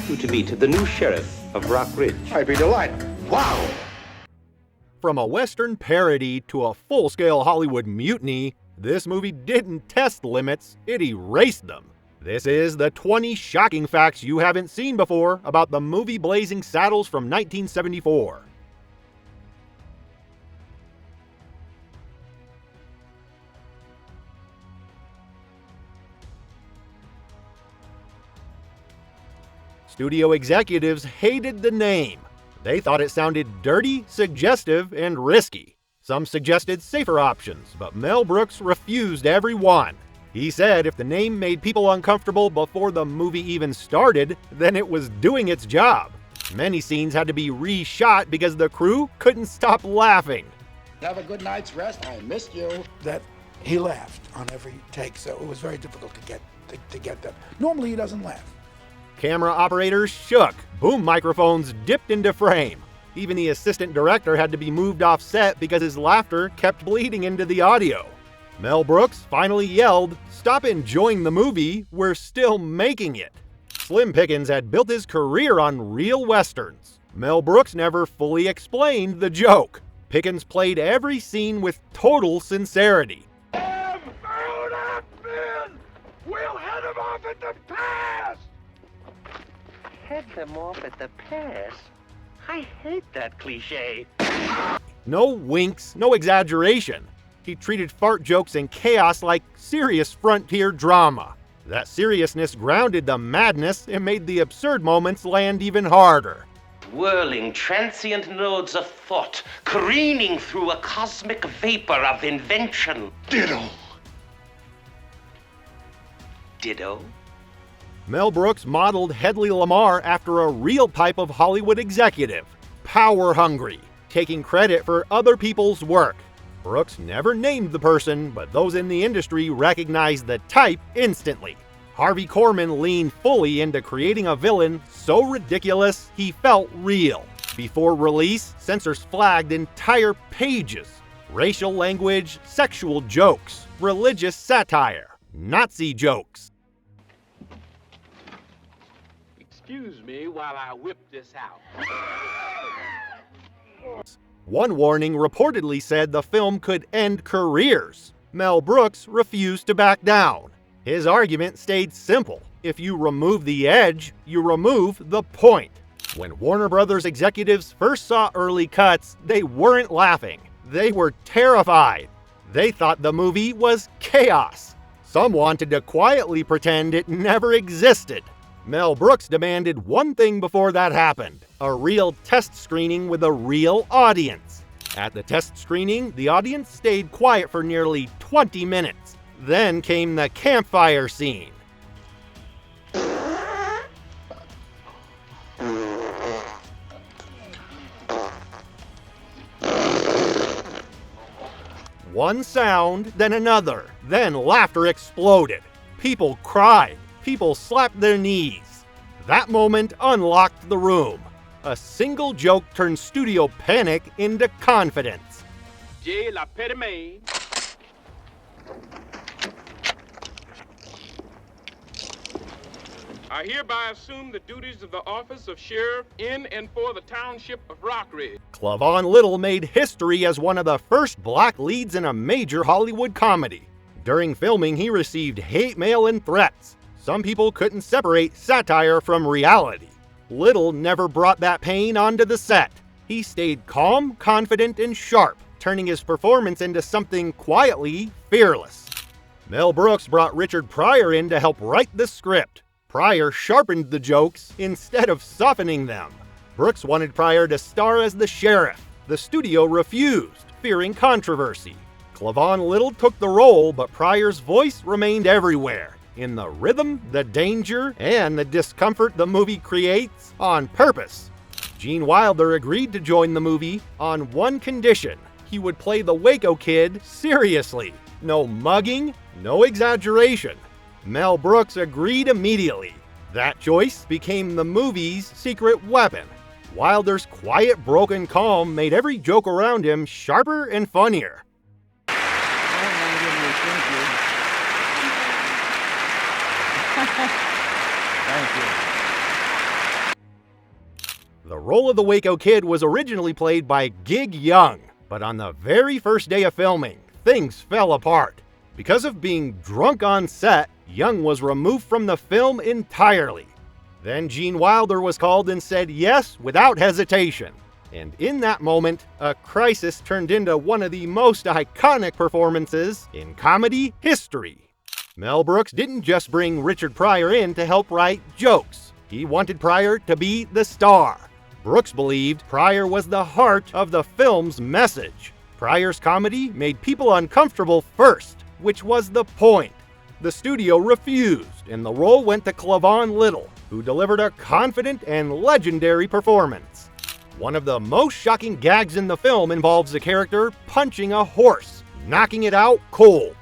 You to meet the new sheriff of Rock Ridge. I'd be delighted. Wow! From a Western parody to a full-scale Hollywood mutiny, this movie didn't test limits, it erased them. This is the 20 shocking facts you haven't seen before about the movie Blazing Saddles from 1974. Studio executives hated the name. They thought it sounded dirty, suggestive, and risky. Some suggested safer options, but Mel Brooks refused every one. He said if the name made people uncomfortable before the movie even started, then it was doing its job. Many scenes had to be reshot because the crew couldn't stop laughing. Have a good night's rest. I missed you. That he laughed on every take, so it was very difficult to get that. Normally he doesn't laugh. Camera operators shook. Boom microphones dipped into frame. Even the assistant director had to be moved off set because his laughter kept bleeding into the audio. Mel Brooks finally yelled, "Stop enjoying the movie, we're still making it." Slim Pickens had built his career on real westerns. Mel Brooks never fully explained the joke. Pickens played every scene with total sincerity. We'll head him off at the pass! Head them off at the pass? I hate that cliche. No winks, no exaggeration. He treated fart jokes and chaos like serious frontier drama. That seriousness grounded the madness and made the absurd moments land even harder. Whirling transient nodes of thought, careening through a cosmic vapor of invention. Ditto. Ditto? Mel Brooks modeled Hedley Lamar after a real type of Hollywood executive, power-hungry, taking credit for other people's work. Brooks never named the person, but those in the industry recognized the type instantly. Harvey Korman leaned fully into creating a villain so ridiculous he felt real. Before release, censors flagged entire pages. Racial language, sexual jokes, religious satire, Nazi jokes. Excuse me while I whip this out. One warning reportedly said the film could end careers. Mel Brooks refused to back down. His argument stayed simple. If you remove the edge, you remove the point. When Warner Brothers executives first saw early cuts, they weren't laughing. They were terrified. They thought the movie was chaos. Some wanted to quietly pretend it never existed. Mel Brooks demanded one thing before that happened: a real test screening with a real audience. At the test screening, the audience stayed quiet for nearly 20 minutes. Then came the campfire scene. One sound, then another, then laughter exploded. People cried. People slapped their knees. That moment unlocked the room. A single joke turned studio panic into confidence. J. La Petite. I hereby assume the duties of the office of sheriff in and for the township of Rockridge. Clavon Little made history as one of the first black leads in a major Hollywood comedy. During filming, he received hate mail and threats. Some people couldn't separate satire from reality. Little never brought that pain onto the set. He stayed calm, confident, and sharp, turning his performance into something quietly fearless. Mel Brooks brought Richard Pryor in to help write the script. Pryor sharpened the jokes instead of softening them. Brooks wanted Pryor to star as the sheriff. The studio refused, fearing controversy. Clavon Little took the role, but Pryor's voice remained everywhere. In the rhythm, the danger, and the discomfort the movie creates on purpose. Gene Wilder agreed to join the movie on one condition: he would play the Waco Kid seriously. No mugging, no exaggeration. Mel Brooks agreed immediately. That choice became the movie's secret weapon. Wilder's quiet, broken calm made every joke around him sharper and funnier. Thank you. The role of the Waco Kid was originally played by Gig Young, but on the very first day of filming, things fell apart. Because of being drunk on set, Young was removed from the film entirely. Then Gene Wilder was called and said yes without hesitation. And in that moment, a crisis turned into one of the most iconic performances in comedy history. Mel Brooks didn't just bring Richard Pryor in to help write jokes. He wanted Pryor to be the star. Brooks believed Pryor was the heart of the film's message. Pryor's comedy made people uncomfortable first, which was the point. The studio refused, and the role went to Clavon Little, who delivered a confident and legendary performance. One of the most shocking gags in the film involves the character punching a horse, knocking it out cold.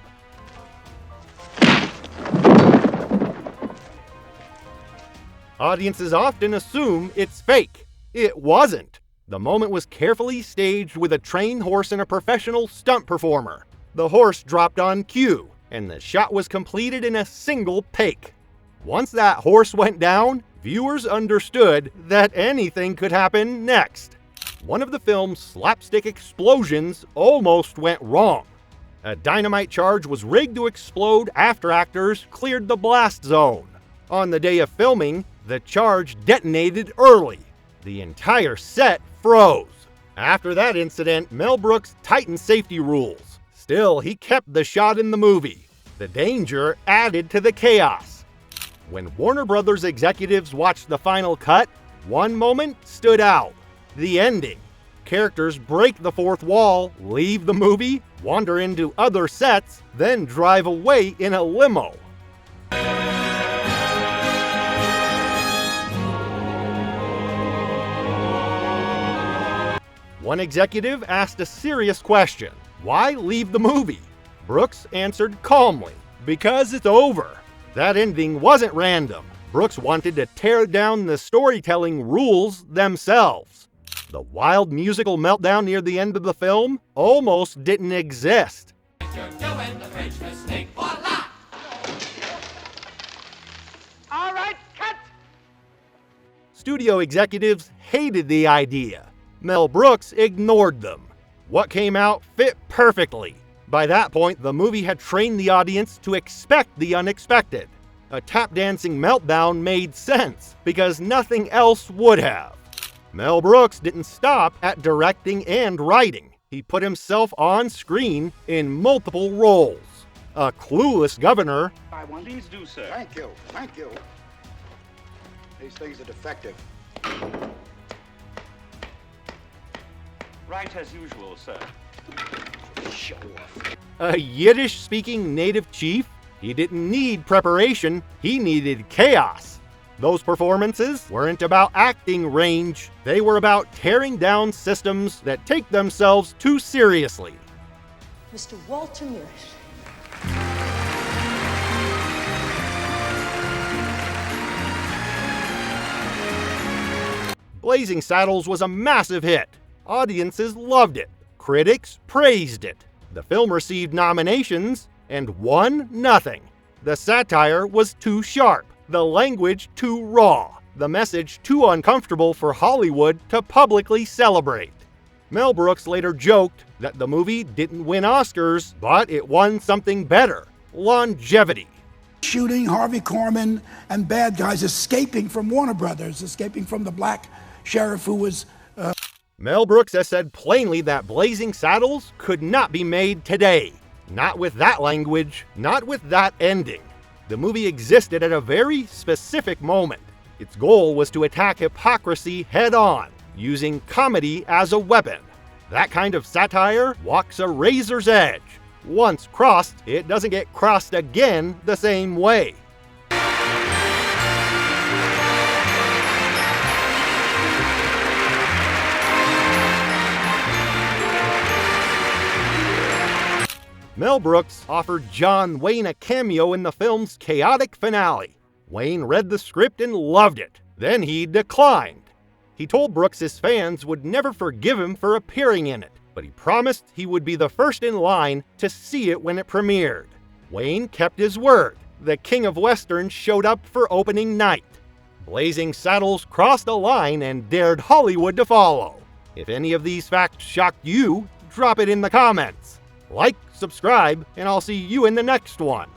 Audiences often assume it's fake. It wasn't. The moment was carefully staged with a trained horse and a professional stunt performer. The horse dropped on cue, and the shot was completed in a single take. Once that horse went down, viewers understood that anything could happen next. One of the film's slapstick explosions almost went wrong. A dynamite charge was rigged to explode after actors cleared the blast zone. On the day of filming, the charge detonated early. The entire set froze. After that incident, Mel Brooks tightened safety rules. Still, he kept the shot in the movie. The danger added to the chaos. When Warner Brothers executives watched the final cut, one moment stood out. The ending. Characters break the fourth wall, leave the movie, wander into other sets, then drive away in a limo. One executive asked a serious question. Why leave the movie? Brooks answered calmly, because it's over. That ending wasn't random. Brooks wanted to tear down the storytelling rules themselves. The wild musical meltdown near the end of the film almost didn't exist. You're doing the French mistake, voila! All right, cut! Studio executives hated the idea. Mel Brooks ignored them. What came out fit perfectly. By that point, the movie had trained the audience to expect the unexpected. A tap-dancing meltdown made sense, because nothing else would have. Mel Brooks didn't stop at directing and writing. He put himself on screen in multiple roles. A clueless governor, Please do, sir. Thank you, thank you. These things are defective. Right as usual, sir. Show off. a Yiddish-speaking native chief. He didn't need preparation, he needed chaos. Those performances weren't about acting range, they were about tearing down systems that take themselves too seriously. Mr. Walter Mirish. Blazing Saddles was a massive hit. Audiences loved it. Critics praised it. The film received nominations and won nothing. The satire was too sharp, the language too raw, the message too uncomfortable for Hollywood to publicly celebrate. Mel Brooks later joked that the movie didn't win Oscars, but it won something better: longevity. Shooting Harvey Korman and bad guys escaping from Warner Brothers, escaping from the black sheriff who was... Mel Brooks has said plainly that Blazing Saddles could not be made today. Not with that language, not with that ending. The movie existed at a very specific moment. Its goal was to attack hypocrisy head-on, using comedy as a weapon. That kind of satire walks a razor's edge. Once crossed, it doesn't get crossed again the same way. Mel Brooks offered John Wayne a cameo in the film's chaotic finale. Wayne read the script and loved it. Then he declined. He told Brooks his fans would never forgive him for appearing in it, but he promised he would be the first in line to see it when it premiered. Wayne kept his word. The King of Westerns showed up for opening night. Blazing Saddles crossed a line and dared Hollywood to follow. If any of these facts shocked you, drop it in the comments. Like, subscribe, and I'll see you in the next one.